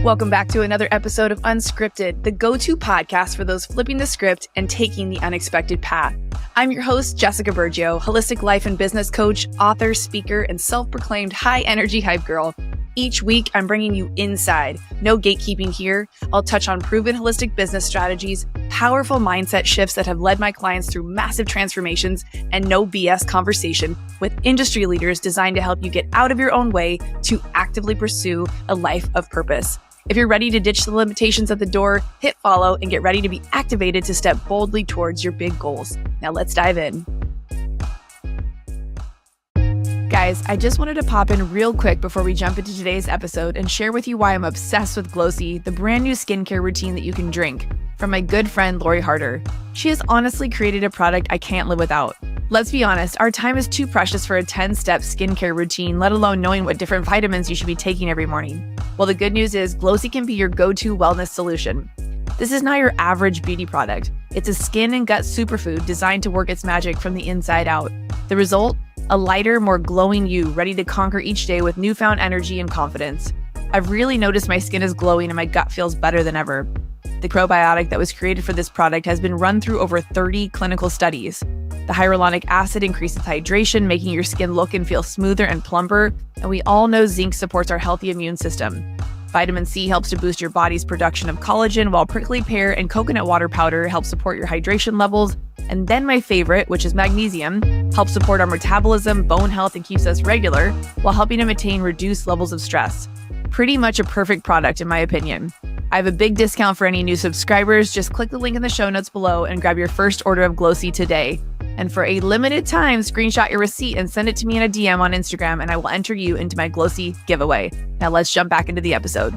Welcome back to another episode of Unscripted, the go-to podcast for those flipping the script and taking the unexpected path. I'm your host, Jessica Bergio, holistic life and business coach, author, speaker, and self-proclaimed high-energy hype girl. Each week, I'm bringing you inside. No gatekeeping here. I'll touch on proven holistic business strategies, powerful mindset shifts that have led my clients through massive transformations, and no BS conversation with industry leaders designed to help you get out of your own way to actively pursue a life of purpose. If you're ready to ditch the limitations at the door, hit follow and get ready to be activated to step boldly towards your big goals. Now let's dive in. Guys, I just wanted to pop in real quick before we jump into today's episode and share with you why I'm obsessed with Glossy, the brand new skincare routine that you can drink, from my good friend Lori Harder. She has honestly created a product I can't live without. Let's be honest, our time is too precious for a 10-step skincare routine, let alone knowing what different vitamins you should be taking every morning. Well, the good news is Glossy can be your go-to wellness solution. This is not your average beauty product. It's a skin and gut superfood designed to work its magic from the inside out. The result? A lighter, more glowing you, ready to conquer each day with newfound energy and confidence. I've really noticed my skin is glowing and my gut feels better than ever. The probiotic that was created for this product has been run through over 30 clinical studies. The hyaluronic acid increases hydration, making your skin look and feel smoother and plumper. And we all know zinc supports our healthy immune system. Vitamin C helps to boost your body's production of collagen, while prickly pear and coconut water powder help support your hydration levels. And then my favorite, which is magnesium, helps support our metabolism, bone health, and keeps us regular, while helping to maintain reduced levels of stress. Pretty much a perfect product, in my opinion. I have a big discount for any new subscribers. Just click the link in the show notes below and grab your first order of Glossy today. And for a limited time, screenshot your receipt and send it to me in a DM on Instagram, and I will enter you into my Glossy giveaway. Now let's jump back into the episode.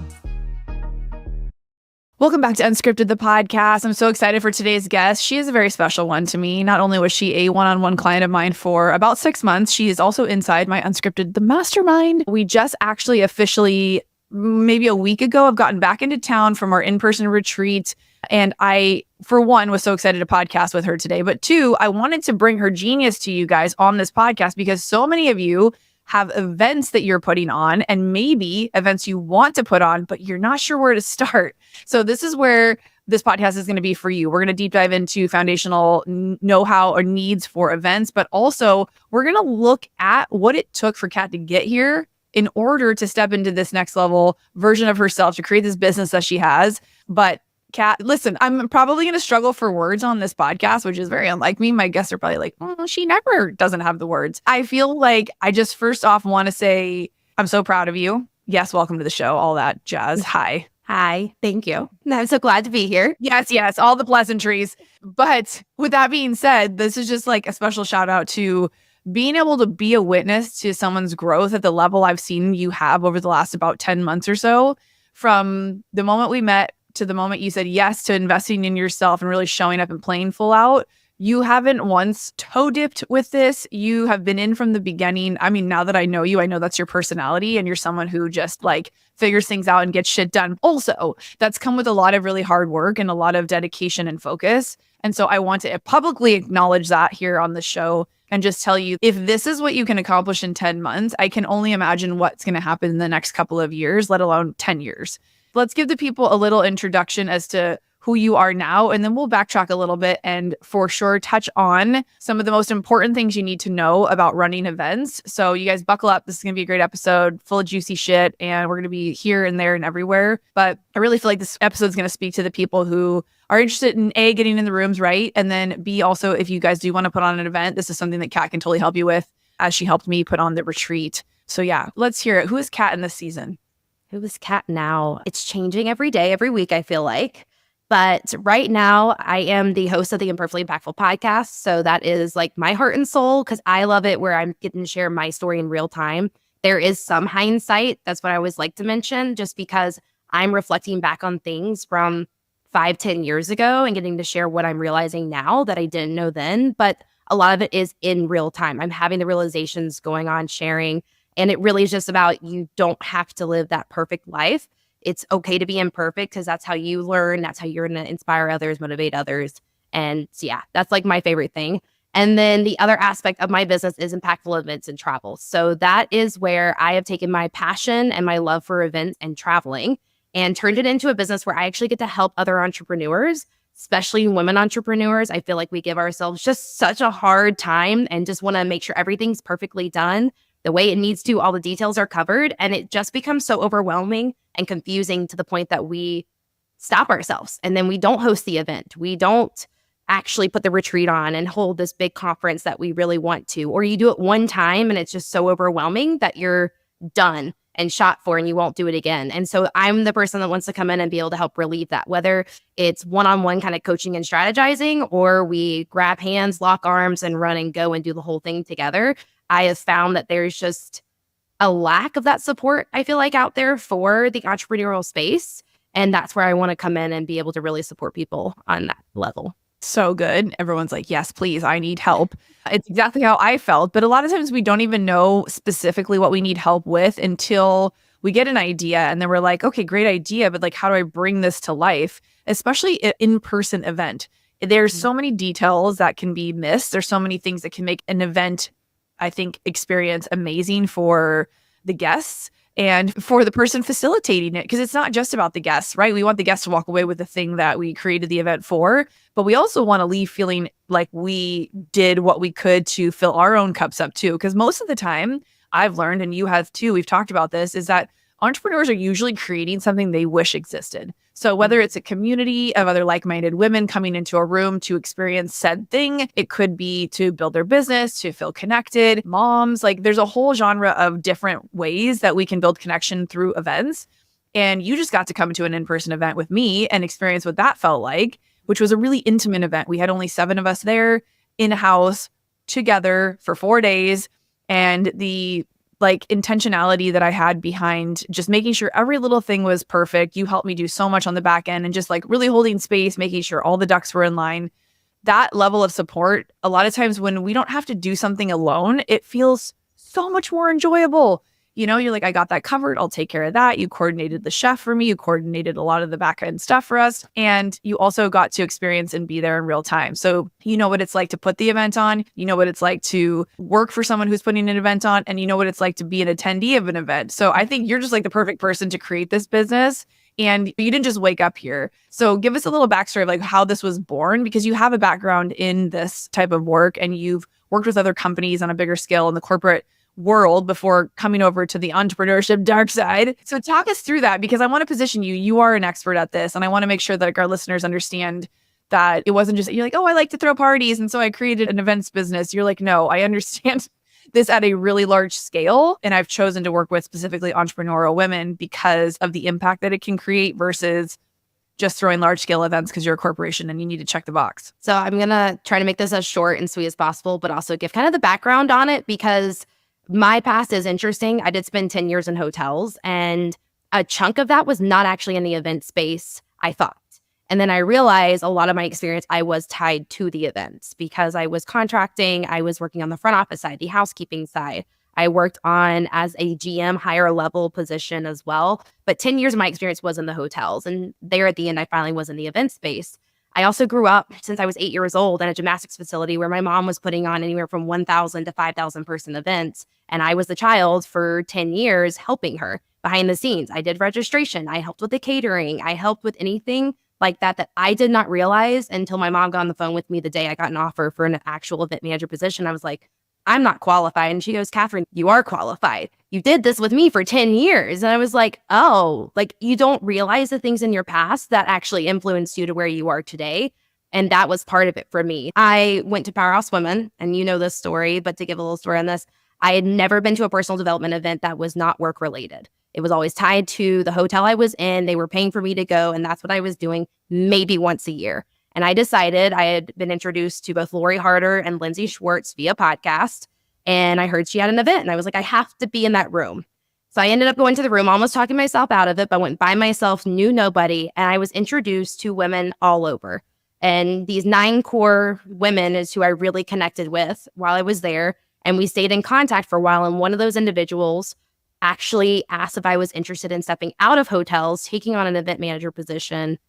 Welcome back to Unscripted, the podcast. I'm so excited for today's guest. She is a very special one to me. Not only was she a one-on-one client of mine for about 6 months, she is also inside my Unscripted, the Mastermind. We just actually officially, maybe a week ago, have gotten back into town from our in-person retreat. And I, for one, was so excited to podcast with her today. But two, I wanted to bring her genius to you guys on this podcast because so many of you have events that you're putting on and maybe events you want to put on, but you're not sure where to start. So this is where this podcast is going to be for you. We're going to deep dive into foundational know-how or needs for events, but also we're going to look at what it took for Kat to get here in order to step into this next level version of herself to create this business that she has. But Kat, listen, I'm probably going to struggle for words on this podcast, which is very unlike me. My guests are probably like, oh, she never doesn't have the words. I feel like I just first off want to say I'm so proud of you. Yes, welcome to the show, all that jazz. Hi. Hi, thank you. I'm so glad to be here. Yes, all the pleasantries. But with that being said, this is just like a special shout out to being able to be a witness to someone's growth at the level I've seen you have over the last about 10 months or so. From the moment we met to the moment you said yes to investing in yourself and really showing up and playing full out, you haven't once toe dipped with this. You have been in from the beginning. I mean, now that I know you, I know that's your personality and you're someone who just like figures things out and gets shit done. Also, that's come with a lot of really hard work and a lot of dedication and focus. And so I want to publicly acknowledge that here on the show and just tell you, if this is what you can accomplish in 10 months, I can only imagine what's going to happen in the next couple of years, let alone 10 years. Let's give the people a little introduction as to who you are now, and then we'll backtrack a little bit and for sure touch on some of the most important things you need to know about running events. So you guys buckle up. This is going to be a great episode full of juicy shit, and we're going to be here and there and everywhere. But I really feel like this episode is going to speak to the people who are interested in A, getting in the rooms, right? And then B, also, if you guys do want to put on an event, this is something that Kat can totally help you with, as she helped me put on the retreat. So yeah, let's hear it. Who is Kat in this season? Who is Kat now? It's changing every day, every week, I feel like. But right now, I am the host of the Imperfectly Impactful podcast. So that is like my heart and soul, because I love it where I'm getting to share my story in real time. There is some hindsight. That's what I always like to mention, just because I'm reflecting back on things from 5-10 years ago and getting to share what I'm realizing now that I didn't know then. But a lot of it is in real time. I'm having the realizations going on, sharing. And it really is just about, you don't have to live that perfect life. It's okay to be imperfect, because that's how you learn. That's how you're going to inspire others, motivate others. And so, yeah, that's like my favorite thing. And then the other aspect of my business is impactful events and travel. So that is where I have taken my passion and my love for events and traveling and turned it into a business where I actually get to help other entrepreneurs, especially women entrepreneurs. I feel like we give ourselves just such a hard time and just want to make sure everything's perfectly done the way it needs to. All the details are covered, and it just becomes so overwhelming and confusing to the point that we stop ourselves. And then we don't host the event. We don't actually put the retreat on and hold this big conference that we really want to. Or you do it one time and it's just so overwhelming that you're done and shot for and you won't do it again. And so I'm the person that wants to come in and be able to help relieve that, whether it's one-on-one kind of coaching and strategizing, or we grab hands, lock arms, and run and go and do the whole thing together. I have found that there's just a lack of that support, I feel like, out there for the entrepreneurial space. And that's where I want to come in and be able to really support people on that level. So good. Everyone's like, yes, please, I need help. It's exactly how I felt. But a lot of times we don't even know specifically what we need help with until we get an idea. And then we're like, okay, great idea. But like, how do I bring this to life? Especially an in-person event. There's so many details that can be missed. There's so many things that can make an event, I think, experience amazing for the guests and for the person facilitating it. Because it's not just about the guests, right? We want the guests to walk away with the thing that we created the event for, but we also want to leave feeling like we did what we could to fill our own cups up too. Because most of the time, I've learned, and you have too, we've talked about this, is that entrepreneurs are usually creating something they wish existed. So whether it's a community of other like-minded women coming into a room to experience said thing, it could be to build their business, to feel connected, moms, like there's a whole genre of different ways that we can build connection through events. And you just got to come to an in-person event with me and experience what that felt like, which was a really intimate event. We had only 7 of us there in-house together for 4 days. And the intentionality that I had behind just making sure every little thing was perfect. You helped me do so much on the back end and just like really holding space, making sure all the ducks were in line. That level of support, a lot of times when we don't have to do something alone, it feels so much more enjoyable. You know, you're like, I got that covered. I'll take care of that. You coordinated the chef for me. You coordinated a lot of the back end stuff for us. And you also got to experience and be there in real time. So you know what it's like to put the event on. You know what it's like to work for someone who's putting an event on. And you know what it's like to be an attendee of an event. So I think you're just like the perfect person to create this business. And you didn't just wake up here. So give us a little backstory of like how this was born, because you have a background in this type of work and you've worked with other companies on a bigger scale in the corporate world before coming over to the entrepreneurship dark side. So talk us through that, because I want to position you. You are an expert at this. And I want to make sure that like, our listeners understand that it wasn't just, you're like, oh, I like to throw parties. And so I created an events business. You're like, no, I understand this at a really large scale. And I've chosen to work with specifically entrepreneurial women because of the impact that it can create versus just throwing large scale events because you're a corporation and you need to check the box. So I'm going to try to make this as short and sweet as possible, but also give kind of the background on it, because my past is interesting. I did spend 10 years in hotels, and a chunk of that was not actually in the event space, I thought. And then I realized a lot of my experience, I was tied to the events because I was contracting. I was working on the front office side, the housekeeping side. I worked on as a GM higher level position as well. But 10 years of my experience was in the hotels. And there at the end, I finally was in the event space. I also grew up since I was 8 years old in a gymnastics facility where my mom was putting on anywhere from 1,000 to 5,000 person events. And I was the child for 10 years helping her behind the scenes. I did registration. I helped with the catering. I helped with anything like that I did not realize until my mom got on the phone with me the day I got an offer for an actual event manager position. I was like, I'm not qualified. And she goes, Catherine, you are qualified. You did this with me for 10 years. And I was like, oh, like you don't realize the things in your past that actually influenced you to where you are today. And that was part of it for me. I went to Powerhouse Women, and you know this story, but to give a little story on this, I had never been to a personal development event that was not work related. It was always tied to the hotel I was in. They were paying for me to go, and that's what I was doing maybe once a year. And I decided, I had been introduced to both Lori Harder and Lindsay Schwartz via podcast. And I heard she had an event, and I was like, I have to be in that room. So I ended up going to the room, almost talking myself out of it, but went by myself, knew nobody. And I was introduced to women all over. And these 9 core women is who I really connected with while I was there. And we stayed in contact for a while. And one of those individuals actually asked if I was interested in stepping out of hotels, taking on an event manager position,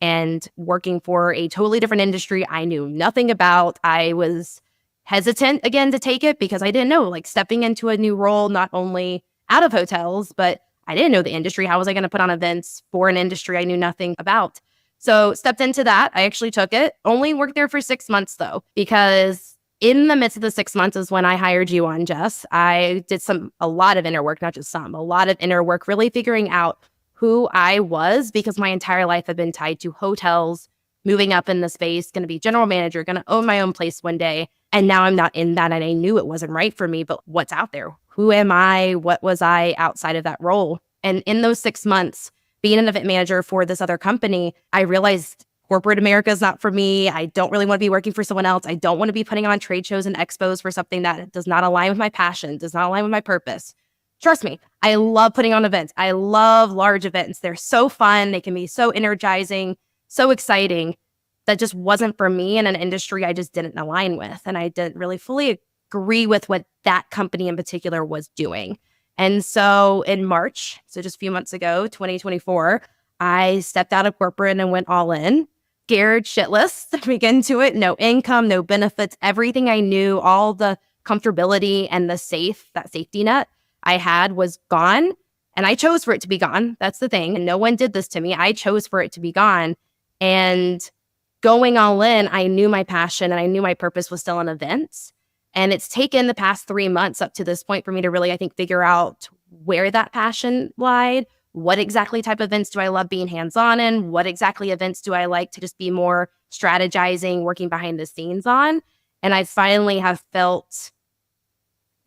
and working for a totally different industry I knew nothing about. I was hesitant again to take it because I didn't know, like stepping into a new role, not only out of hotels, but I didn't know the industry. How was I going to put on events for an industry I knew nothing about? So stepped into that. I actually took it. Only worked there for 6 months though, because in the midst of the 6 months is when I hired you on, Jess. I did a lot of inner work, not just a lot of inner work, really figuring out who I was, because my entire life had been tied to hotels, moving up in the space, going to be general manager, going to own my own place one day. And now I'm not in that. And I knew it wasn't right for me, but what's out there? Who am I? What was I outside of that role? And in those 6 months, being an event manager for this other company, I realized corporate America is not for me. I don't really want to be working for someone else. I don't want to be putting on trade shows and expos for something that does not align with my passion, does not align with my purpose. Trust me, I love putting on events. I love large events. They're so fun. They can be so energizing, so exciting. That just wasn't for me in an industry I just didn't align with. And I didn't really fully agree with what that company in particular was doing. And so in March, so just a few months ago, 2024, I stepped out of corporate and went all in, scared shitless to begin to it. No income, no benefits, everything I knew, all the comfortability and that safety net I had was gone. And I chose for it to be gone. That's the thing. And no one did this to me. I chose for it to be gone. And going all in, I knew my passion and I knew my purpose was still in events. And it's taken the past 3 months up to this point for me to really, I think, figure out where that passion lied. What exactly type of events do I love being hands-on in? What exactly events do I like to just be more strategizing, working behind the scenes on? And I finally have felt,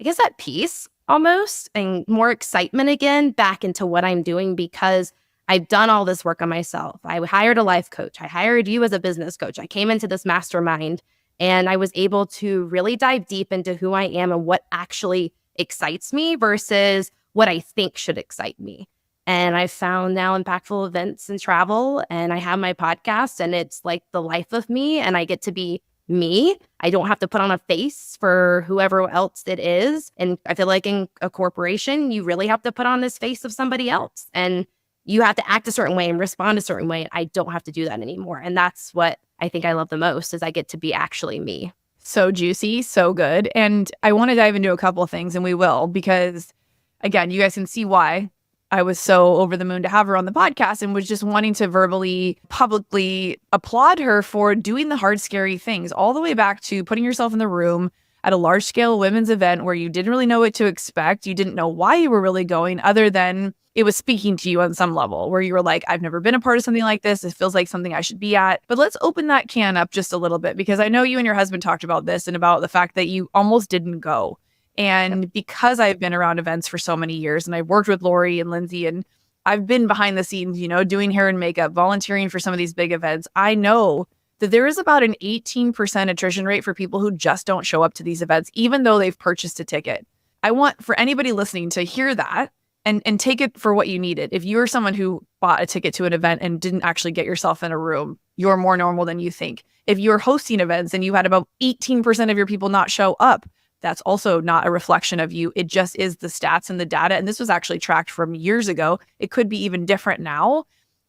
I guess, at peace almost, and more excitement again back into what I'm doing, because I've done all this work on myself. I hired a life coach. I hired you as a business coach. I came into this mastermind and I was able to really dive deep into who I am and what actually excites me versus what I think should excite me. And I found now impactful events and travel, and I have my podcast, and it's like the life of me, and I get to be me. I don't have to put on a face for whoever else it is. And I feel like in a corporation, you really have to put on this face of somebody else. And you have to act a certain way and respond a certain way. I don't have to do that anymore. And that's what I think I love the most, is I get to be actually me. So juicy, so good. And I want to dive into a couple of things, and we will, because again, you guys can see why I was so over the moon to have her on the podcast, and was just wanting to verbally, publicly applaud her for doing the hard, scary things, all the way back to putting yourself in the room at a large scale women's event where you didn't really know what to expect. You didn't know why you were really going, other than it was speaking to you on some level where you were like, I've never been a part of something like this. It feels like something I should be at. But let's open that can up just a little bit, because I know you and your husband talked about this and about the fact that you almost didn't go. And because I've been around events for so many years, and I've worked with Lori and Lindsay, and I've been behind the scenes, doing hair and makeup, volunteering for some of these big events, I know that there is about an 18% attrition rate for people who just don't show up to these events, even though they've purchased a ticket. I want for anybody listening to hear that and take it for what you needed. If you're someone who bought a ticket to an event and didn't actually get yourself in a room, you're more normal than you think. If you're hosting events and you had about 18% of your people not show up, that's also not a reflection of you. It just is the stats and the data. And this was actually tracked from years ago. It could be even different now.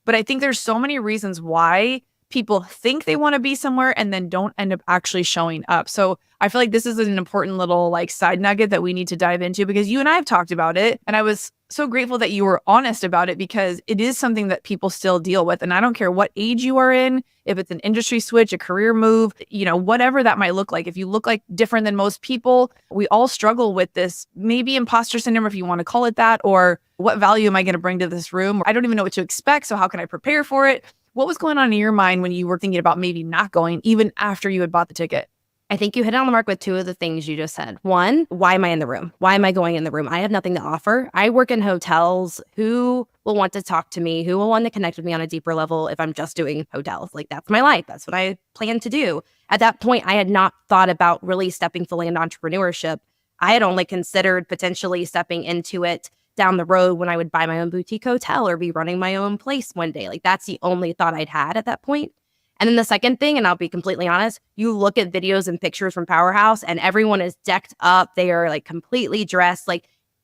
But I think there's so many reasons why people think they want to be somewhere and then don't end up actually showing up. So I feel like this is an important little side nugget that we need to dive into, because you and I have talked about it. And I was so grateful that you were honest about it, because it is something that people still deal with. And I don't care what age you are in, if it's an industry switch, a career move, whatever that might look like. If you look like different than most people, we all struggle with this, maybe imposter syndrome, if you want to call it that, or what value am I going to bring to this room? I don't even know what to expect. So how can I prepare for it? What was going on in your mind when you were thinking about maybe not going, even after you had bought the ticket? I think you hit on the mark with two of the things you just said. One, why am I in the room? Why am I going in the room? I have nothing to offer. I work in hotels. Who will want to talk to me? Who will want to connect with me on a deeper level if I'm just doing hotels? That's my life. That's what I plan to do. At that point, I had not thought about really stepping fully into entrepreneurship. I had only considered potentially stepping into it down the road when I would buy my own boutique hotel or be running my own place one day. That's the only thought I'd had at that point. And then the second thing, and I'll be completely honest, you look at videos and pictures from Powerhouse and everyone is decked up. They are completely dressed.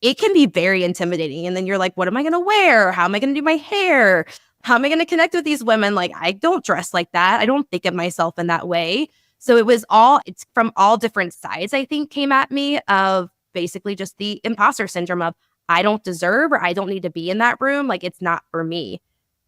It can be very intimidating. And then you're like, what am I going to wear? How am I going to do my hair? How am I going to connect with these women? I don't dress like that. I don't think of myself in that way. So it's from all different sides, I think, came at me of basically just the imposter syndrome of, I don't deserve or I don't need to be in that room. Like, it's not for me.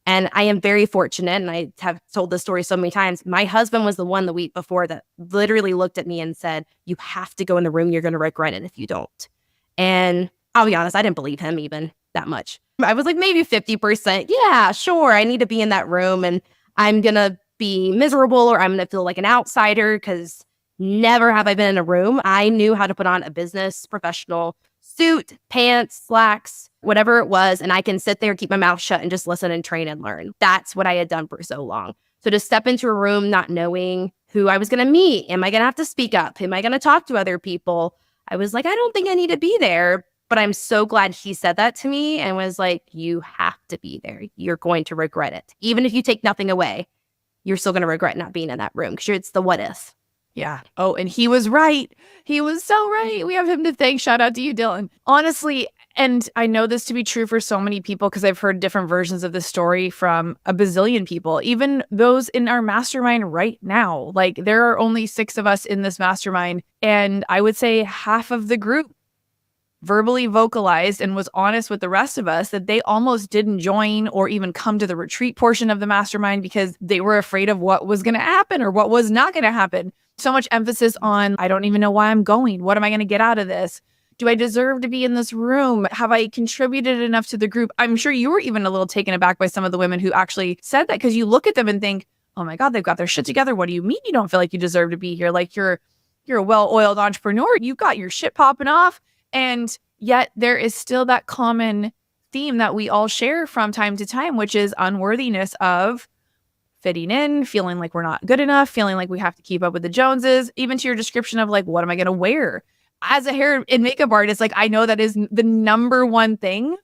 And I am very fortunate, and I have told this story so many times. My husband was the one the week before that literally looked at me and said, you have to go in the room. You're going to regret it if you don't. And I'll be honest, I didn't believe him even that much. I was like, maybe 50%. Yeah, sure. I need to be in that room and I'm going to be miserable or I'm going to feel like an outsider because never have I been in a room. I knew how to put on a business professional suit, pants, slacks, whatever it was. And I can sit there, keep my mouth shut and just listen and train and learn. That's what I had done for so long. So to step into a room not knowing who I was going to meet, am I going to have to speak up? Am I going to talk to other people? I was like, I don't think I need to be there. But I'm so glad he said that to me and was like, you have to be there. You're going to regret it. Even if you take nothing away, you're still going to regret not being in that room because it's the what if. Yeah. Oh, and he was right. He was so right. We have him to thank. Shout out to you, Dylan. Honestly, and I know this to be true for so many people because I've heard different versions of this story from a bazillion people, even those in our mastermind right now. Like there are only 6 of us in this mastermind. And I would say half of the group verbally vocalized and was honest with the rest of us that they almost didn't join or even come to the retreat portion of the mastermind because they were afraid of what was going to happen or what was not going to happen. So much emphasis on, I don't even know why I'm going. What am I going to get out of this? Do I deserve to be in this room? Have I contributed enough to the group? I'm sure you were even a little taken aback by some of the women who actually said that because you look at them and think, oh my God, they've got their shit together. What do you mean you don't feel like you deserve to be here? Like you're a well-oiled entrepreneur. You got your shit popping off. And yet there is still that common theme that we all share from time to time, which is unworthiness of fitting in, feeling like we're not good enough, feeling like we have to keep up with the Joneses, even to your description of like, what am I going to wear? As a hair and makeup artist, like I know that is the number one thing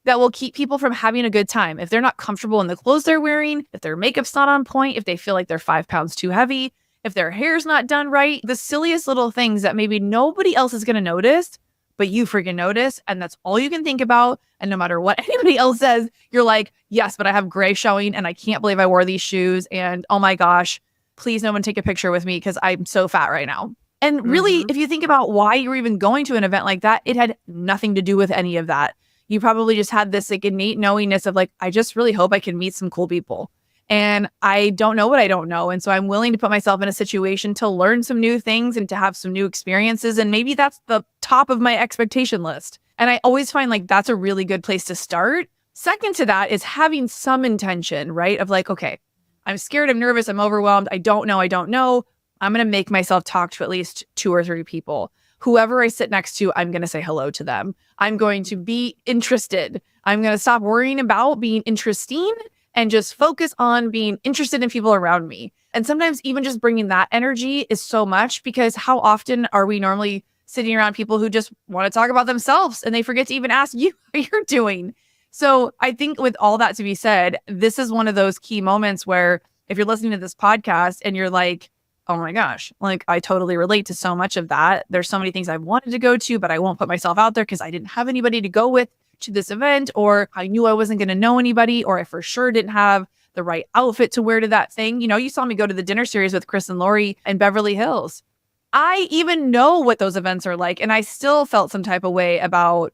that will keep people from having a good time. If they're not comfortable in the clothes they're wearing, if their makeup's not on point, if they feel like they're 5 pounds too heavy, if their hair's not done right, the silliest little things that maybe nobody else is going to notice, but you freaking notice, and that's all you can think about. And no matter what anybody else says, you're like, yes, but I have gray showing and I can't believe I wore these shoes. And oh my gosh, please no one take a picture with me because I'm so fat right now. And really, if you think about why you were even going to an event like that, it had nothing to do with any of that. You probably just had this like innate knowingness of like, I just really hope I can meet some cool people. And I don't know what I don't know. And so I'm willing to put myself in a situation to learn some new things and to have some new experiences. And maybe that's the top of my expectation list. And I always find like that's a really good place to start. Second to that is having some intention, right? Of like, okay, I'm scared, I'm nervous, I'm overwhelmed. I don't know. I'm going to make myself talk to at least 2 or 3 people. Whoever I sit next to, I'm going to say hello to them. I'm going to be interested. I'm going to stop worrying about being interesting and just focus on being interested in people around me. And sometimes even just bringing that energy is so much because how often are we normally sitting around people who just want to talk about themselves and they forget to even ask you how you're doing. So I think with all that to be said, this is one of those key moments where if you're listening to this podcast and you're like, oh my gosh, like I totally relate to so much of that. There's so many things I wanted to go to, but I won't put myself out there because I didn't have anybody to go with to this event, or I knew I wasn't going to know anybody, or I for sure didn't have the right outfit to wear to that thing. You know, you saw me go to the dinner series with Chris and Lori in Beverly Hills. I even know what those events are like, and I still felt some type of way about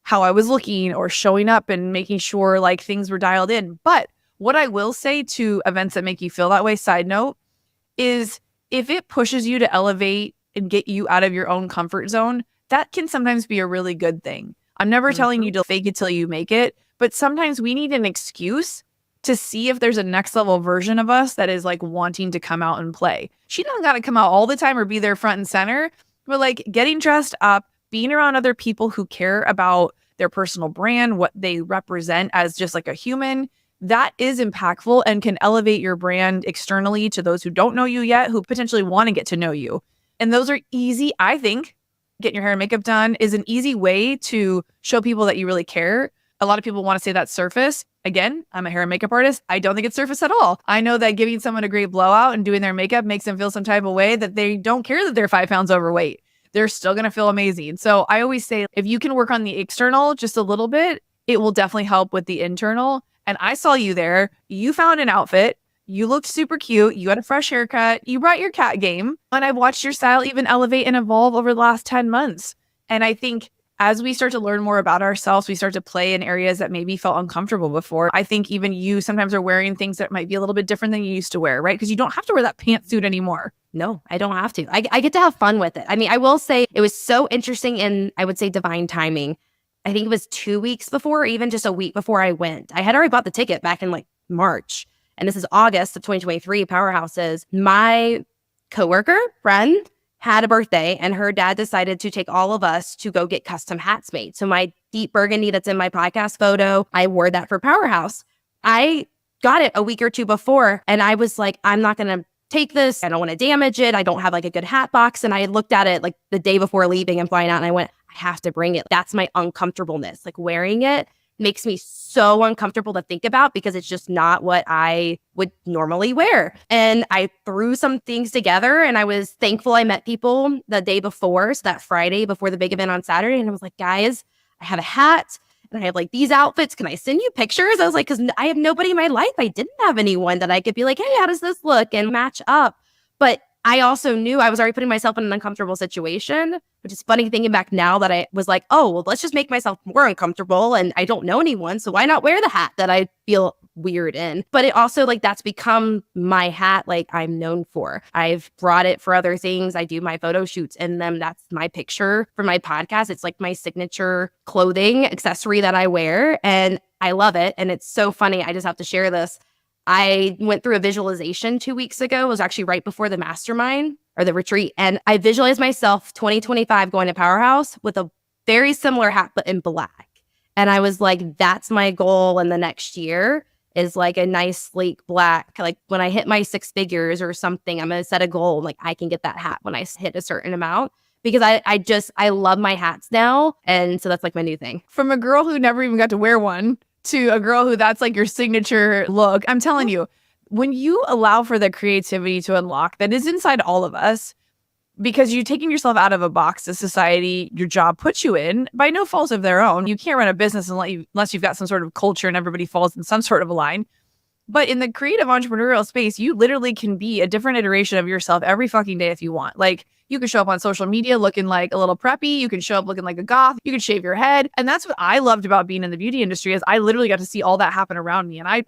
how I was looking or showing up and making sure like things were dialed in. But what I will say to events that make you feel that way, side note, is if it pushes you to elevate and get you out of your own comfort zone, that can sometimes be a really good thing. I'm never telling you to fake it till you make it, but sometimes we need an excuse to see if there's a next level version of us that is like wanting to come out and play. She doesn't got to come out all the time or be there front and center, but like getting dressed up, being around other people who care about their personal brand, what they represent as just like a human, that is impactful and can elevate your brand externally to those who don't know you yet, who potentially want to get to know you. And those are easy, I think. Getting your hair and makeup done is an easy way to show people that you really care. A lot of people want to say that's surface. Again, I'm a hair and makeup artist. I don't think it's surface at all. I know that giving someone a great blowout and doing their makeup makes them feel some type of way that they don't care that they're 5 pounds overweight. They're still going to feel amazing. So I always say, if you can work on the external just a little bit, it will definitely help with the internal. And I saw you there. You found an outfit. You looked super cute. You had a fresh haircut. You brought your cat game. And I've watched your style even elevate and evolve over the last 10 months. And I think as we start to learn more about ourselves, we start to play in areas that maybe felt uncomfortable before. I think even you sometimes are wearing things that might be a little bit different than you used to wear, right? Because you don't have to wear that pantsuit anymore. No, I don't have to. I get to have fun with it. I mean, I will say it was so interesting and I would say divine timing. I think it was 2 weeks before, or even just a week before I went. I had already bought the ticket back in like March. And this is August of 2023, Powerhouses. My coworker, friend, had a birthday and her dad decided to take all of us to go get custom hats made. So my deep burgundy that's in my podcast photo, I wore that for Powerhouse. I got it a week or two before and I was like, I'm not going to take this. I don't want to damage it. I don't have like a good hat box. And I had looked at it like the day before leaving and flying out and I went, I have to bring it. That's my uncomfortableness. Like wearing it makes me so uncomfortable to think about because it's just not what I would normally wear. And I threw some things together and I was thankful I met people the day before. So that Friday before the big event on Saturday. And I was like, guys, I have a hat and I have like these outfits. Can I send you pictures? I was like, because I have nobody in my life. I didn't have anyone that I could be like, hey, how does this look and match up? But I also knew I was already putting myself in an uncomfortable situation, which is funny thinking back now that I was like, oh, well, let's just make myself more uncomfortable. And I don't know anyone. So why not wear the hat that I feel weird in? But it also like that's become my hat like I'm known for. I've brought it for other things. I do my photo shoots in them. That's my picture for my podcast. It's like my signature clothing accessory that I wear and I love it. And it's so funny. I just have to share this. I went through a visualization 2 weeks ago. It was actually right before the mastermind or the retreat. And I visualized myself 2025 going to Powerhouse with a very similar hat, but in black. And I was like, that's my goal in the next year is like a nice sleek black. Like when I hit my 6 figures or something, I'm going to set a goal. Like I can get that hat when I hit a certain amount. Because I love my hats now. And so that's like my new thing. From a girl who never even got to wear one to a girl who that's like your signature look. I'm telling you, when you allow for the creativity to unlock that is inside all of us, because you're taking yourself out of a box that society, your job puts you in by no fault of their own. You can't run a business unless you've got some sort of culture and everybody falls in some sort of a line. But in the creative entrepreneurial space, you literally can be a different iteration of yourself every fucking day if you want. Like you can show up on social media looking like a little preppy. You can show up looking like a goth. You can shave your head. And that's what I loved about being in the beauty industry is I literally got to see all that happen around me. And I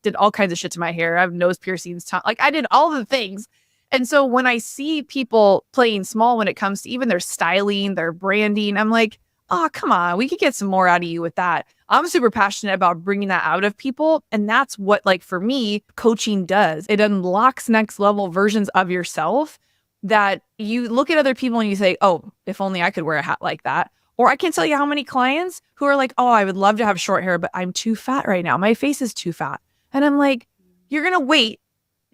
did all kinds of shit to my hair. I have nose piercings. Like I did all the things. And so when I see people playing small when it comes to even their styling, their branding, I'm like, oh, come on, we could get some more out of you with that. I'm super passionate about bringing that out of people. And that's what, like, for me, coaching does. It unlocks next level versions of yourself that you look at other people and you say, oh, if only I could wear a hat like that. Or I can't tell you how many clients who are like, oh, I would love to have short hair, but I'm too fat right now. My face is too fat. And I'm like, you're going to wait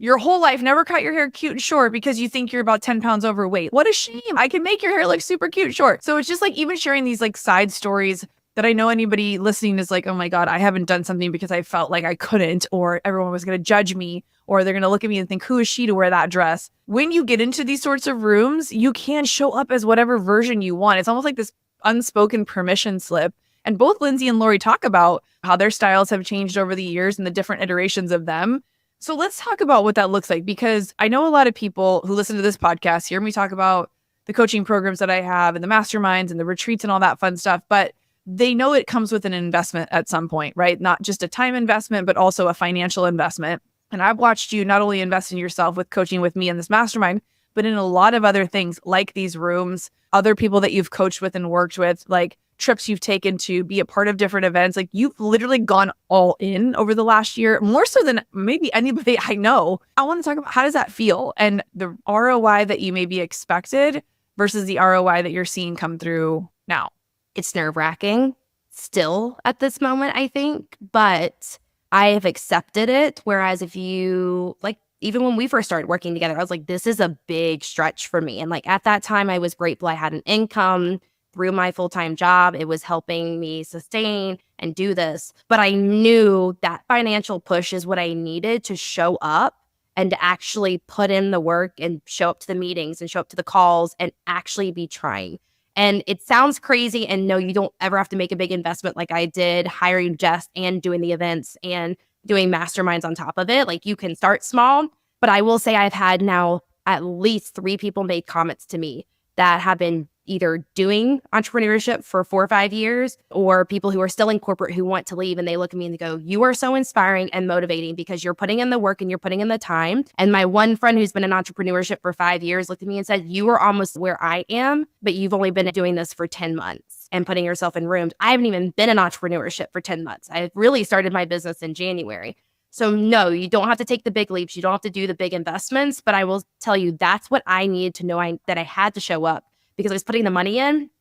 your whole life, never cut your hair cute and short because you think you're about 10 pounds overweight. What a shame. I can make your hair look super cute short. So it's just like even sharing these like side stories that I know anybody listening is like, oh my God, I haven't done something because I felt like I couldn't, or everyone was going to judge me, or they're going to look at me and think, who is she to wear that dress? When you get into these sorts of rooms, you can show up as whatever version you want. It's almost like this unspoken permission slip. And both Lindsay and Lori talk about how their styles have changed over the years and the different iterations of them. So let's talk about what that looks like, because I know a lot of people who listen to this podcast hear me talk about the coaching programs that I have and the masterminds and the retreats and all that fun stuff, but they know it comes with an investment at some point, right? Not just a time investment, but also a financial investment. And I've watched you not only invest in yourself with coaching with me in this mastermind, but in a lot of other things like these rooms, other people that you've coached with and worked with, like trips you've taken to be a part of different events. Like you've literally gone all in over the last year, more so than maybe anybody I know. I want to talk about how does that feel and the ROI that you maybe expected versus the ROI that you're seeing come through now. It's nerve-wracking still at this moment, I think, but I have accepted it. Whereas if you like, even when we first started working together, I was like, this is a big stretch for me. And like at that time, I was grateful I had an income through my full-time job. It was helping me sustain and do this. But I knew that financial push is what I needed to show up and to actually put in the work and show up to the meetings and show up to the calls and actually be trying. And it sounds crazy. And no, you don't ever have to make a big investment like I did, hiring Jess and doing the events and doing masterminds on top of it. Like you can start small. But I will say I've had now at least 3 people make comments to me that have been either doing entrepreneurship for 4 or 5 years, or people who are still in corporate who want to leave, and they look at me and they go, you are so inspiring and motivating because you're putting in the work and you're putting in the time. And my one friend who's been in entrepreneurship for 5 years looked at me and said, you are almost where I am, but you've only been doing this for 10 months and putting yourself in rooms. I haven't even been in entrepreneurship for 10 months. I really started my business in January. So no, you don't have to take the big leaps. You don't have to do the big investments, but I will tell you that's what I needed to know that I had to show up because I was putting the money in.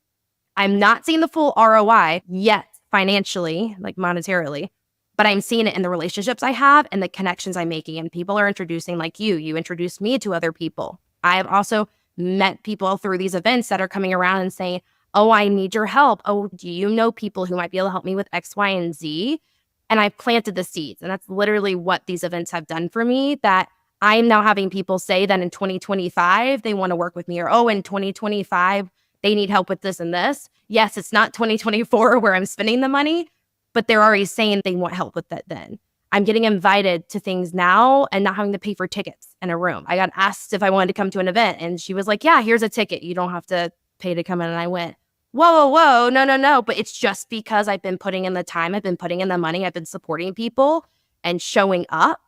I'm not seeing the full ROI yet financially, like monetarily, but I'm seeing it in the relationships I have and the connections I'm making. And people are introducing, like you introduced me to other people. I have also met people through these events that are coming around and saying, oh, I need your help. Oh, do you know people who might be able to help me with X, Y, and Z? And I've planted the seeds. And that's literally what these events have done for me, that I'm now having people say that in 2025, they want to work with me, or, oh, in 2025, they need help with this and this. Yes, it's not 2024 where I'm spending the money, but they're already saying they want help with that then. I'm getting invited to things now and not having to pay for tickets in a room. I got asked if I wanted to come to an event, and she was like, yeah, here's a ticket. You don't have to pay to come in. And I went, whoa, no. But it's just because I've been putting in the time, I've been putting in the money, I've been supporting people and showing up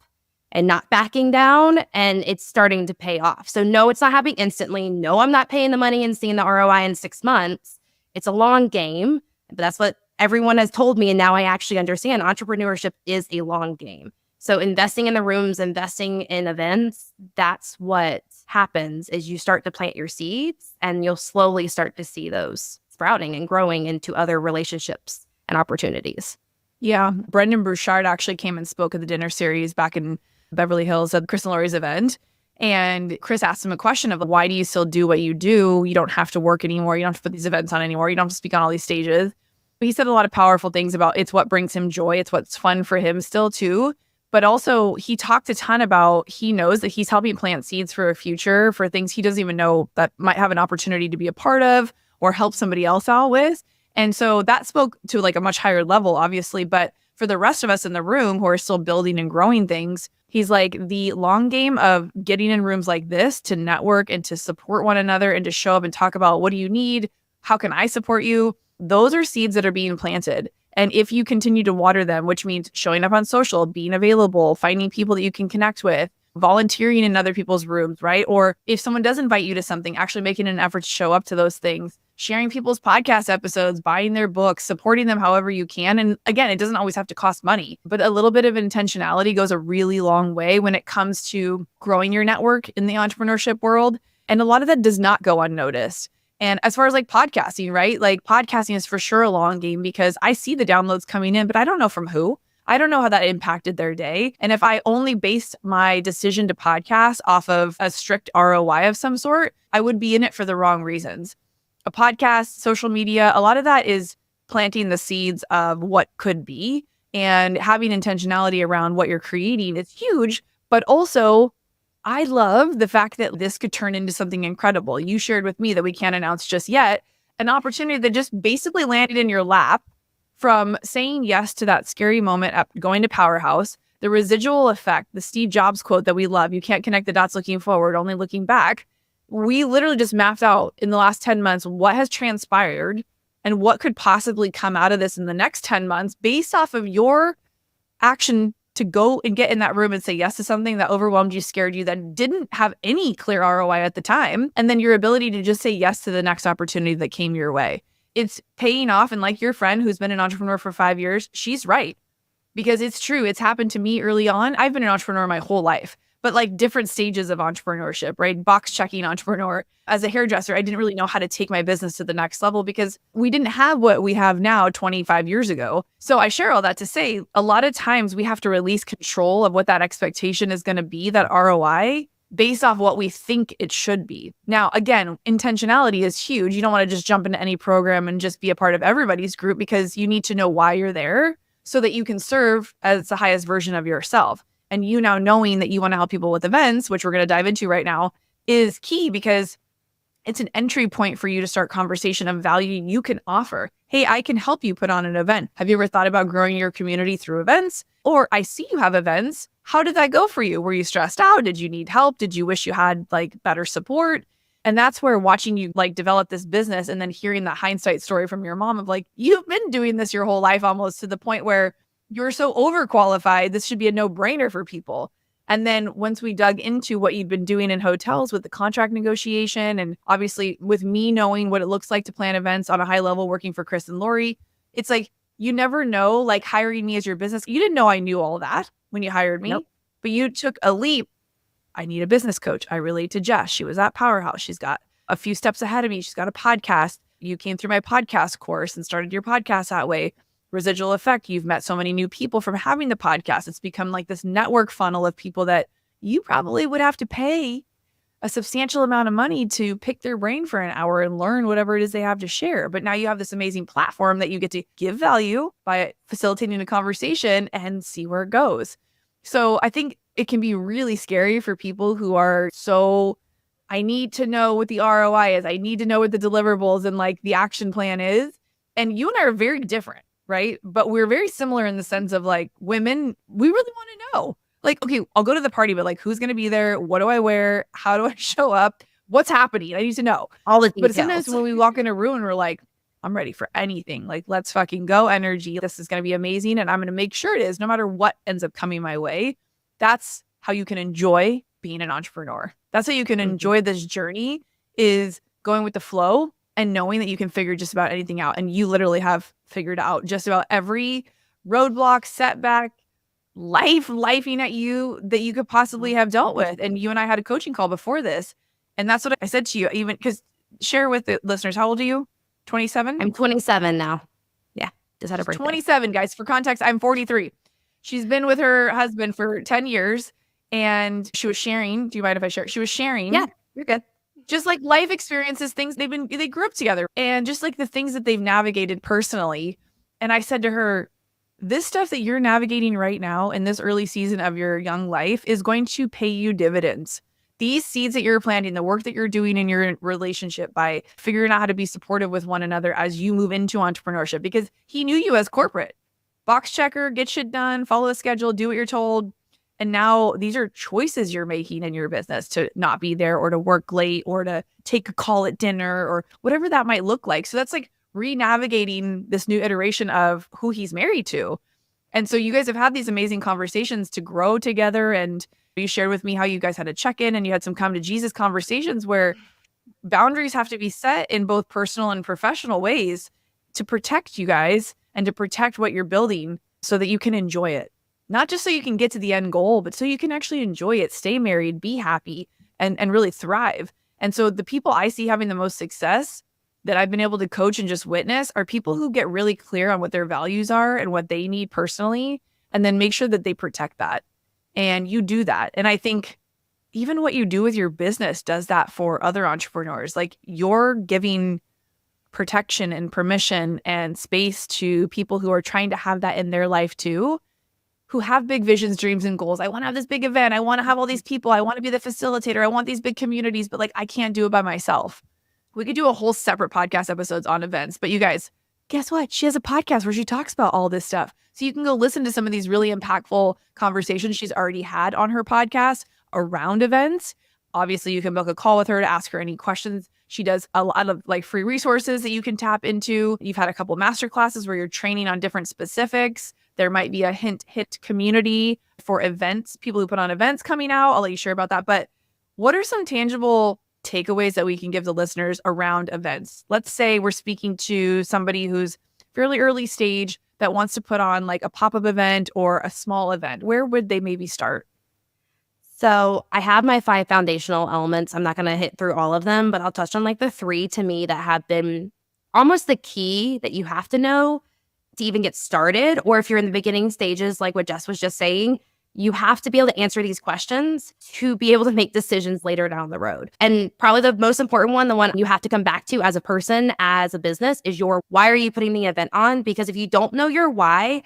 and not backing down, and it's starting to pay off. So no, it's not happening instantly. No, I'm not paying the money and seeing the ROI in 6 months. It's a long game, but that's what everyone has told me. And now I actually understand entrepreneurship is a long game. So investing in the rooms, investing in events, that's what happens is you start to plant your seeds and you'll slowly start to see those sprouting and growing into other relationships and opportunities. Yeah. Brendan Burchard actually came and spoke at the dinner series back in Beverly Hills at Chris and Lori's event. And Chris asked him a question of, why do you still do what you do? You don't have to work anymore. You don't have to put these events on anymore. You don't have to speak on all these stages. But he said a lot of powerful things about it's what brings him joy. It's what's fun for him still too. But also he talked a ton about, he knows that he's helping plant seeds for a future, for things he doesn't even know that might have an opportunity to be a part of or help somebody else out with. And so that spoke to like a much higher level, obviously. But for the rest of us in the room who are still building and growing things, he's like, the long game of getting in rooms like this to network and to support one another and to show up and talk about, what do you need? How can I support you? Those are seeds that are being planted. And if you continue to water them, which means showing up on social, being available, finding people that you can connect with, volunteering in other people's rooms, right? Or if someone does invite you to something, actually making an effort to show up to those things, sharing people's podcast episodes, buying their books, supporting them however you can. And again, it doesn't always have to cost money, but a little bit of intentionality goes a really long way when it comes to growing your network in the entrepreneurship world. And a lot of that does not go unnoticed. And as far as like podcasting, right? Like podcasting is for sure a long game because I see the downloads coming in, but I don't know from who. I don't know how that impacted their day. And if I only based my decision to podcast off of a strict ROI of some sort, I would be in it for the wrong reasons. A podcast, social media, a lot of that is planting the seeds of what could be, and having intentionality around what you're creating is huge. But also, I love the fact that this could turn into something incredible. You shared with me that we can't announce just yet, an opportunity that just basically landed in your lap from saying yes to that scary moment at going to Powerhouse, the residual effect, the Steve Jobs quote that we love, you can't connect the dots looking forward, only looking back. We literally just mapped out in the last 10 months what has transpired and what could possibly come out of this in the next 10 months based off of your action to go and get in that room and say yes to something that overwhelmed you, scared you, that didn't have any clear ROI at the time. And then your ability to just say yes to the next opportunity that came your way. It's paying off. And like your friend who's been an entrepreneur for 5 years, she's right. Because it's true. It's happened to me early on. I've been an entrepreneur my whole life, but like different stages of entrepreneurship, right? Box checking entrepreneur. As a hairdresser, I didn't really know how to take my business to the next level because we didn't have what we have now 25 years ago. So I share all that to say, a lot of times we have to release control of what that expectation is going to be, that ROI, based off what we think it should be. Now, again, intentionality is huge. You don't want to just jump into any program and just be a part of everybody's group, because you need to know why you're there so that you can serve as the highest version of yourself. And you now knowing that you want to help people with events, which we're going to dive into right now, is key, because it's an entry point for you to start conversation of value you can offer. Hey, I can help you put on an event. Have you ever thought about growing your community through events? Or I see you have events. How did that go for you? Were you stressed out? Did you need help? Did you wish you had like better support? And that's where watching you like develop this business and then hearing the hindsight story from your mom of like, you've been doing this your whole life almost to the point where you're so overqualified. This should be a no-brainer for people. And then once we dug into what you'd been doing in hotels with the contract negotiation, and obviously with me knowing what it looks like to plan events on a high level working for Chris and Lori, it's like, you never know, like hiring me as your business. You didn't know I knew all that when you hired me, but you took a leap. I need a business coach. I relate to Jess. She was at Powerhouse. She's got a few steps ahead of me. She's got a podcast. You came through my podcast course and started your podcast that way. Residual effect. You've met so many new people from having the podcast. It's become like this network funnel of people that you probably would have to pay a substantial amount of money to pick their brain for an hour and learn whatever it is they have to share. But now you have this amazing platform that you get to give value by facilitating a conversation and see where it goes. So I think it can be really scary for people who are so, I need to know what the ROI is. I need to know what the deliverables and like the action plan is. And you and I are very different, right? But we're very similar in the sense of like women, we really want to know. Like, okay, I'll go to the party, but like, who's going to be there? What do I wear? How do I show up? What's happening? I need to know. All the details. But sometimes when we walk in a room, we're like, I'm ready for anything. Like, let's fucking go energy. This is going to be amazing. And I'm going to make sure it is, no matter what ends up coming my way. That's how you can enjoy being an entrepreneur. That's how you can enjoy this journey, is going with the flow and knowing that you can figure just about anything out. And you literally have figured out just about every roadblock, setback, lifing at you that you could possibly have dealt with. And you and I had a coaching call before this. And that's what I said to you, even because share with the listeners, how old are you? 27? I'm 27 now. Yeah. Just had a birthday. 27, guys. For context, I'm 43. She's been with her husband for 10 years. And she was sharing. Do you mind if I share? She was sharing. Yeah, you're good. Just like life experiences, things they grew up together, and just like the things that they've navigated personally. And I said to her, this stuff that you're navigating right now in this early season of your young life is going to pay you dividends. These seeds that you're planting, the work that you're doing in your relationship by figuring out how to be supportive with one another as you move into entrepreneurship, because he knew you as corporate. Box checker, get shit done, follow the schedule, do what you're told. And now these are choices you're making in your business to not be there or to work late or to take a call at dinner or whatever that might look like. So that's like re-navigating this new iteration of who he's married to. And so you guys have had these amazing conversations to grow together. And you shared with me how you guys had a check-in and you had some come to Jesus conversations where boundaries have to be set in both personal and professional ways to protect you guys and to protect what you're building so that you can enjoy it. Not just so you can get to the end goal, but so you can actually enjoy it, stay married, be happy, and really thrive. And so the people I see having the most success that I've been able to coach and just witness are people who get really clear on what their values are and what they need personally, and then make sure that they protect that. And you do that. And I think even what you do with your business does that for other entrepreneurs. Like, you're giving protection and permission and space to people who are trying to have that in their life too, who have big visions, dreams, and goals. I want to have this big event. I want to have all these people. I want to be the facilitator. I want these big communities, but like, I can't do it by myself. We could do a whole separate podcast episodes on events, but you guys, guess what? She has a podcast where she talks about all this stuff. So you can go listen to some of these really impactful conversations she's already had on her podcast around events. Obviously, you can book a call with her to ask her any questions. She does a lot of like free resources that you can tap into. You've had a couple master classes where you're training on different specifics. There might be a hit community for events, people who put on events coming out. I'll let you share about that. But what are some tangible takeaways that we can give the listeners around events? Let's say we're speaking to somebody who's fairly early stage that wants to put on like a pop-up event or a small event. Where would they maybe start? So I have my 5 foundational elements. I'm not going to hit through all of them, but I'll touch on like the 3 to me that have been almost the key that you have to know to even get started. Or if you're in the beginning stages, like what Jess was just saying, you have to be able to answer these questions to be able to make decisions later down the road. And probably the most important one, the one you have to come back to as a person, as a business, is your why are you putting the event on? Because if you don't know your why,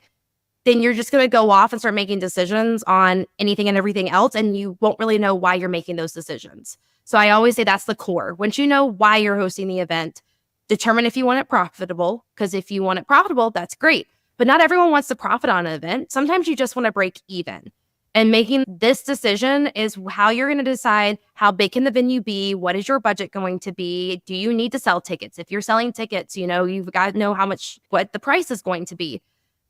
then you're just going to go off and start making decisions on anything and everything else, and you won't really know why you're making those decisions. So I always say that's the core. Once you know why you're hosting the event, determine if you want it profitable, because if you want it profitable, that's great. But not everyone wants to profit on an event. Sometimes you just want to break even. And making this decision is how you're going to decide how big can the venue be? What is your budget going to be? Do you need to sell tickets? If you're selling tickets, you've got to know what the price is going to be.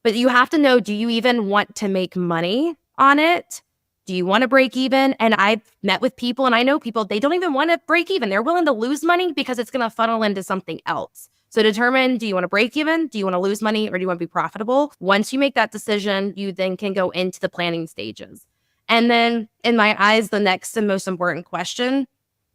But you have to know, do you even want to make money on it? Do you want to break even? And I've met with people and I know people, they don't even want to break even. They're willing to lose money because it's going to funnel into something else. So determine, do you want to break even? Do you want to lose money or do you want to be profitable? Once you make that decision, you then can go into the planning stages. And then in my eyes, the next and most important question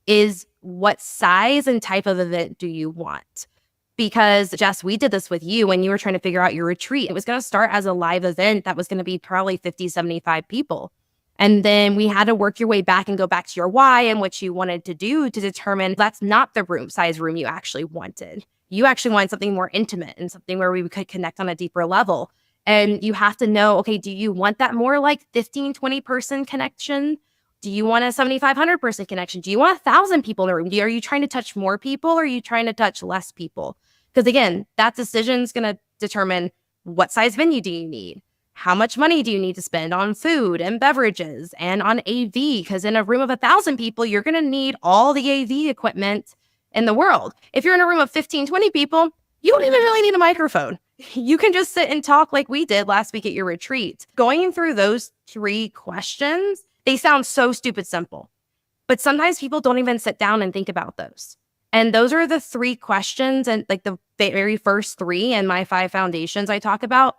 is what size and type of event do you want? Because Jess, we did this with you when you were trying to figure out your retreat. It was going to start as a live event that was going to be probably 50, 75 people. And then we had to work your way back and go back to your why and what you wanted to do to determine that's not the size room you actually wanted. You actually wanted something more intimate and something where we could connect on a deeper level. And you have to know, okay, do you want that more like 15, 20 person connection? Do you want a 7,500 person connection? Do you want 1,000 people in a room? Are you trying to touch more people or are you trying to touch less people? Because again, that decision is going to determine what size venue do you need? How much money do you need to spend on food and beverages and on AV? Because in a room of 1,000 people, you're going to need all the AV equipment in the world. If you're in a room of 15, 20 people, you don't even really need a microphone. You can just sit and talk like we did last week at your retreat. Going through those 3 questions, they sound so stupid simple, but sometimes people don't even sit down and think about those. And those are the 3 questions and like the very first 3 in my 5 foundations I talk about,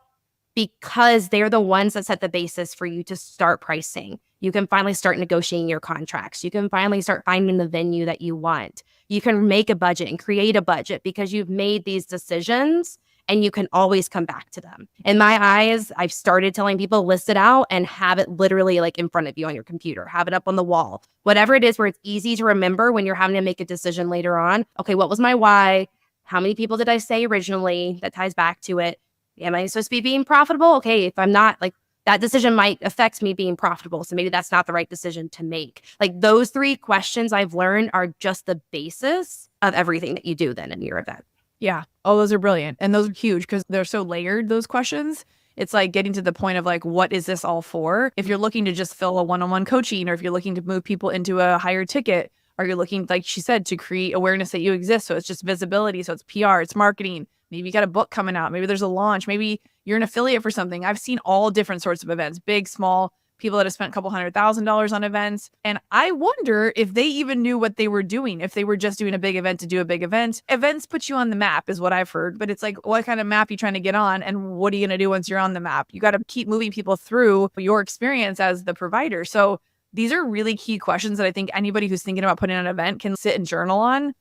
because they're the ones that set the basis for you to start pricing. You can finally start negotiating your contracts. You can finally start finding the venue that you want. You can make a budget and create a budget because you've made these decisions and you can always come back to them. In my eyes, I've started telling people list it out and have it literally like in front of you on your computer, have it up on the wall, whatever it is where it's easy to remember when you're having to make a decision later on. Okay, what was my why? How many people did I say originally? That ties back to it. Am I supposed to be being profitable? Okay, if I'm not, like that decision might affect me being profitable. So maybe that's not the right decision to make. Like those 3 questions I've learned are just the basis of everything that you do then in your event. Yeah. Oh, those are brilliant. And those are huge because they're so layered, those questions. It's like getting to the point of like, what is this all for? If you're looking to just fill a one-on-one coaching, or if you're looking to move people into a higher ticket, or you're looking, like she said, to create awareness that you exist. So it's just visibility. So it's PR, it's marketing. Maybe you got a book coming out. Maybe there's a launch. Maybe you're an affiliate for something. I've seen all different sorts of events, big, small, people that have spent a couple $100,000 on events. And I wonder if they even knew what they were doing, if they were just doing a big event to do a big event. Events put you on the map is what I've heard. But it's like, what kind of map are you trying to get on? And what are you going to do once you're on the map? You got to keep moving people through your experience as the provider. So these are really key questions that I think anybody who's thinking about putting on an event can sit and journal on.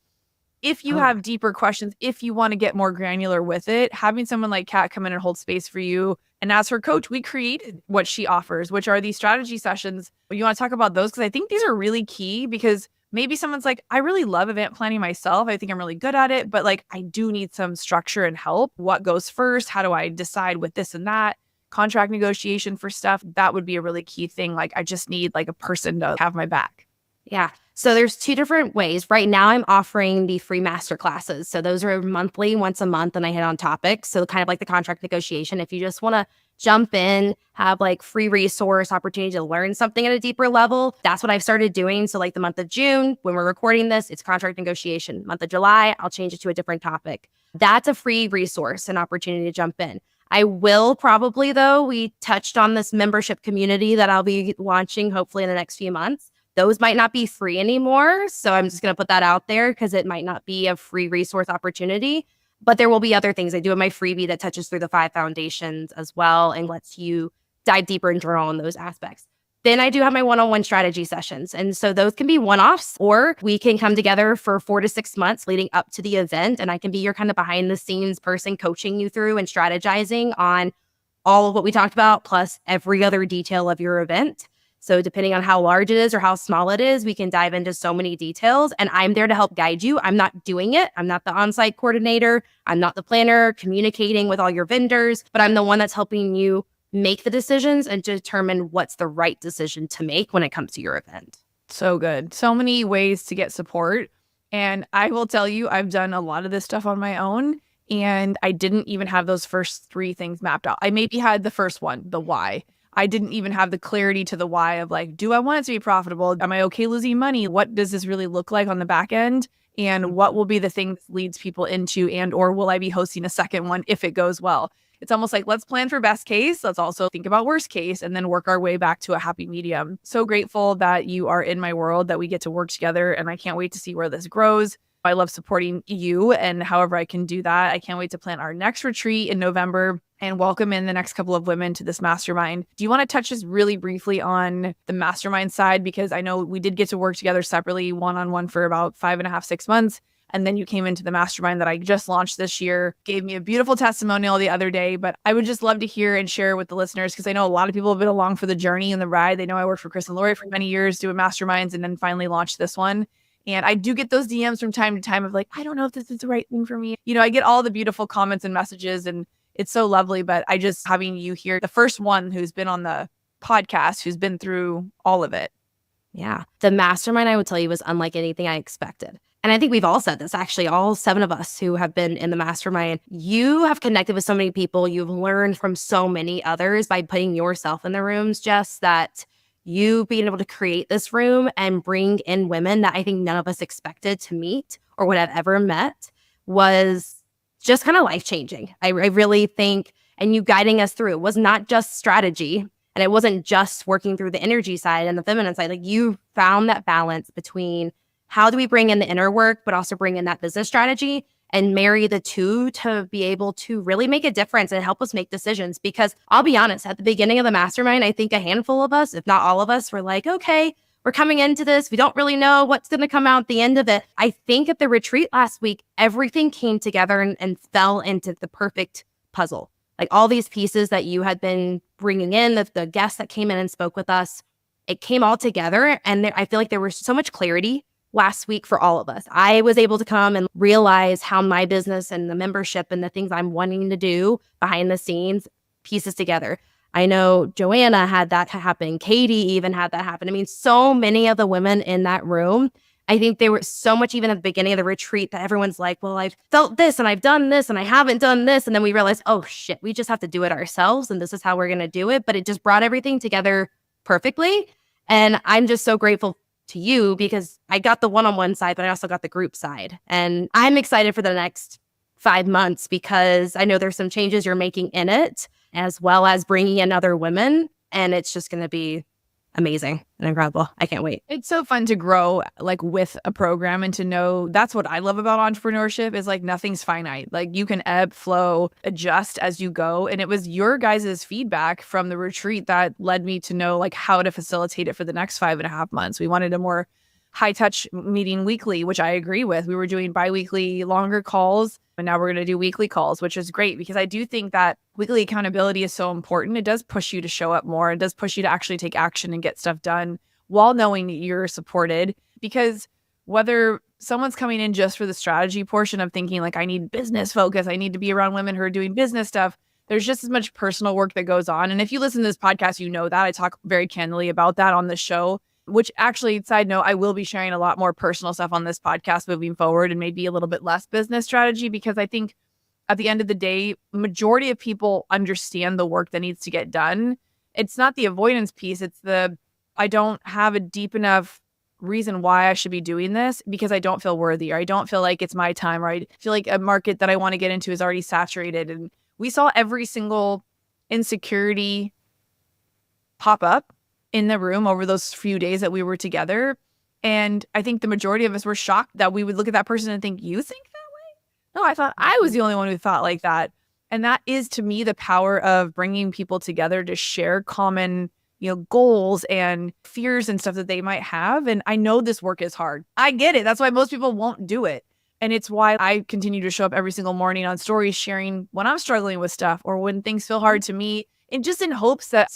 If you have deeper questions, if you want to get more granular with it, having someone like Kat come in and hold space for you. And as her coach, we created what she offers, which are these strategy sessions. You want to talk about those? Because I think these are really key, because maybe someone's like, I really love event planning myself. I think I'm really good at it, but like, I do need some structure and help. What goes first? How do I decide with this and that? Contract negotiation for stuff. That would be a really key thing. Like, I just need like a person to have my back. Yeah. So there's 2 different ways. Right now, I'm offering the free master classes. So those are monthly, once a month, and I hit on topics. So kind of like the contract negotiation. If you just want to jump in, have like free resource opportunity to learn something at a deeper level, that's what I've started doing. So like the month of June, when we're recording this, it's contract negotiation. Month of July, I'll change it to a different topic. That's a free resource and opportunity to jump in. I will probably, though, we touched on this membership community that I'll be launching hopefully in the next few months. Those might not be free anymore. So I'm just going to put that out there because it might not be a free resource opportunity. But there will be other things. I do have my freebie that touches through the 5 foundations as well and lets you dive deeper and journal on those aspects. Then I do have my one-on-one strategy sessions. And so those can be one-offs, or we can come together for 4 to 6 months leading up to the event. And I can be your kind of behind the scenes person coaching you through and strategizing on all of what we talked about, plus every other detail of your event. So depending on how large it is or how small it is, we can dive into so many details. And I'm there to help guide you. I'm not doing it. I'm not the on-site coordinator. I'm not the planner communicating with all your vendors, but I'm the one that's helping you make the decisions and determine what's the right decision to make when it comes to your event. So good. So many ways to get support. And I will tell you, I've done a lot of this stuff on my own. And I didn't even have those first 3 things mapped out. I maybe had the first one, the why. I didn't even have the clarity to the why of like, do I want it to be profitable? Am I okay losing money? What does this really look like on the back end? And what will be the thing that leads people into, and or will I be hosting a second one if it goes well? It's almost like, let's plan for best case. Let's also think about worst case and then work our way back to a happy medium. So grateful that you are in my world, that we get to work together. And I can't wait to see where this grows. I love supporting you, and however I can do that. I can't wait to plan our next retreat in November and welcome in the next couple of women to this mastermind. Do you want to touch just really briefly on the mastermind side? Because I know we did get to work together separately, one-on-one for about 5.5, 6 months. And then you came into the mastermind that I just launched this year, gave me a beautiful testimonial the other day. But I would just love to hear and share with the listeners, because I know a lot of people have been along for the journey and the ride. They know I worked for Chris and Lori for many years doing masterminds and then finally launched this one. And I do get those DMs from time to time of like, I don't know if this is the right thing for me. You know, I get all the beautiful comments and messages, and it's so lovely. But I just, having you here, the first one who's been on the podcast, who's been through all of it. Yeah. The mastermind, I would tell you, was unlike anything I expected. And I think we've all said this, actually, all 7 of us who have been in the mastermind. You have connected with so many people. You've learned from so many others by putting yourself in the rooms, just that you being able to create this room and bring in women that I think none of us expected to meet or would have ever met was just kind of life-changing. I really think, and you guiding us through, it was not just strategy, and it wasn't just working through the energy side and the feminine side. Like, you found that balance between how do we bring in the inner work, but also bring in that business strategy and marry the two to be able to really make a difference and help us make decisions. Because I'll be honest, at the beginning of the mastermind, I think a handful of us, if not all of us, were like, okay, we're coming into this. We don't really know what's going to come out at the end of it. I think at the retreat last week, everything came together and fell into the perfect puzzle. Like, all these pieces that you had been bringing in, the guests that came in and spoke with us, it came all together. And I feel like there was so much clarity last week for all of us. I was able to come and realize how my business and the membership and the things I'm wanting to do behind the scenes pieces together. I know Joanna had that happen. Katie even had that happen. I mean, so many of the women in that room, I think they were so much even at the beginning of the retreat that everyone's like, well, I've felt this and I've done this and I haven't done this. And then we realized, oh shit, we just have to do it ourselves. And this is how we're going to do it. But it just brought everything together perfectly. And I'm just so grateful to you, because I got the one-on-one side, but I also got the group side. And I'm excited for the next 5 months, because I know there's some changes you're making in it, as well as bringing in other women. And it's just going to be amazing and incredible. I can't wait. It's so fun to grow like with a program, and to know that's what I love about entrepreneurship is like nothing's finite. Like, you can ebb, flow, adjust as you go. And it was your guys' feedback from the retreat that led me to know like how to facilitate it for the next 5.5 months. We wanted a more high touch meeting weekly, which I agree with. We were doing bi-weekly longer calls, and now we're going to do weekly calls, which is great, because I do think that weekly accountability is so important. It does push you to show up more. It does push you to actually take action and get stuff done while knowing that you're supported. Because whether someone's coming in just for the strategy portion of thinking like, I need business focus, I need to be around women who are doing business stuff, there's just as much personal work that goes on. And if you listen to this podcast, you know that I talk very candidly about that on the show. Which actually, side note, I will be sharing a lot more personal stuff on this podcast moving forward, and maybe a little bit less business strategy, because I think at the end of the day, majority of people understand the work that needs to get done. It's not the avoidance piece. It's the, I don't have a deep enough reason why I should be doing this, because I don't feel worthy, or I don't feel like it's my time, or I feel like a market that I want to get into is already saturated. And we saw every single insecurity pop up in the room over those few days that we were together. And I think the majority of us were shocked that we would look at that person and think, you think that way? No, I thought I was the only one who thought like that. And that is, to me, the power of bringing people together to share common, goals and fears and stuff that they might have. And I know this work is hard. I get it. That's why most people won't do it. And it's why I continue to show up every single morning on stories, sharing when I'm struggling with stuff or when things feel hard to me, and just in hopes that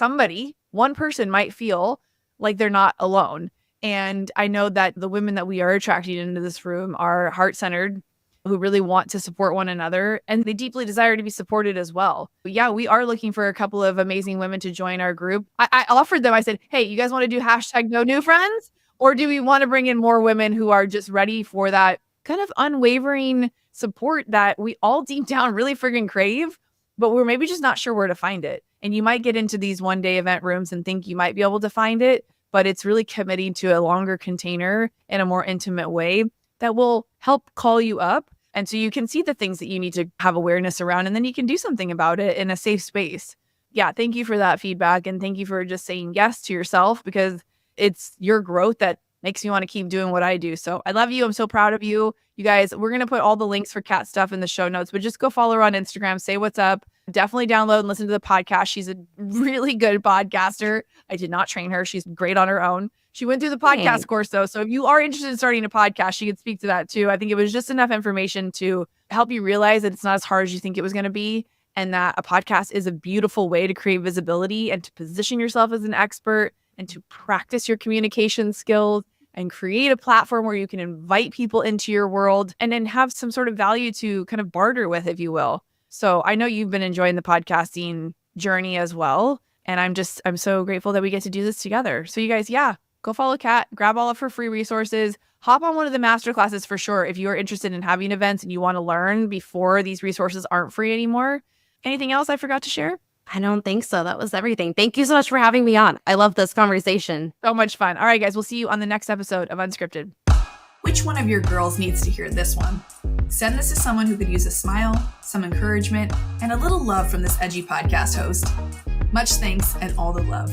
one person might feel like they're not alone. And I know that the women that we are attracting into this room are heart-centered, who really want to support one another, and they deeply desire to be supported as well. But yeah, we are looking for a couple of amazing women to join our group. I offered them, I said, hey, you guys want to do #NoNewFriends? Or do we want to bring in more women who are just ready for that kind of unwavering support that we all deep down really friggin' crave, but we're maybe just not sure where to find it. And you might get into these one-day event rooms and think you might be able to find it, but it's really committing to a longer container in a more intimate way that will help call you up. And so you can see the things that you need to have awareness around, and then you can do something about it in a safe space. Yeah, thank you for that feedback. And thank you for just saying yes to yourself, because it's your growth that makes me want to keep doing what I do. So I love you. I'm so proud of you. You guys, we're going to put all the links for Kat stuff in the show notes, but just go follow her on Instagram, say what's up. Definitely download and listen to the podcast. She's a really good podcaster. I did not train her. She's great on her own. She went through the podcast course though. So if you are interested in starting a podcast, she could speak to that too. I think it was just enough information to help you realize that it's not as hard as you think it was going to be, and that a podcast is a beautiful way to create visibility and to position yourself as an expert and to practice your communication skills and create a platform where you can invite people into your world and then have some sort of value to kind of barter with, if you will. So I know you've been enjoying the podcasting journey as well. And I'm so grateful that we get to do this together. So you guys, go follow Kat, grab all of her free resources, hop on one of the masterclasses for sure if you are interested in having events and you want to learn before these resources aren't free anymore. Anything else I forgot to share? I don't think so. That was everything. Thank you so much for having me on. I love this conversation. So much fun. All right, guys, we'll see you on the next episode of Unscripted. Which one of your girls needs to hear this one? Send this to someone who could use a smile, some encouragement, and a little love from this edgy podcast host. Much thanks and all the love.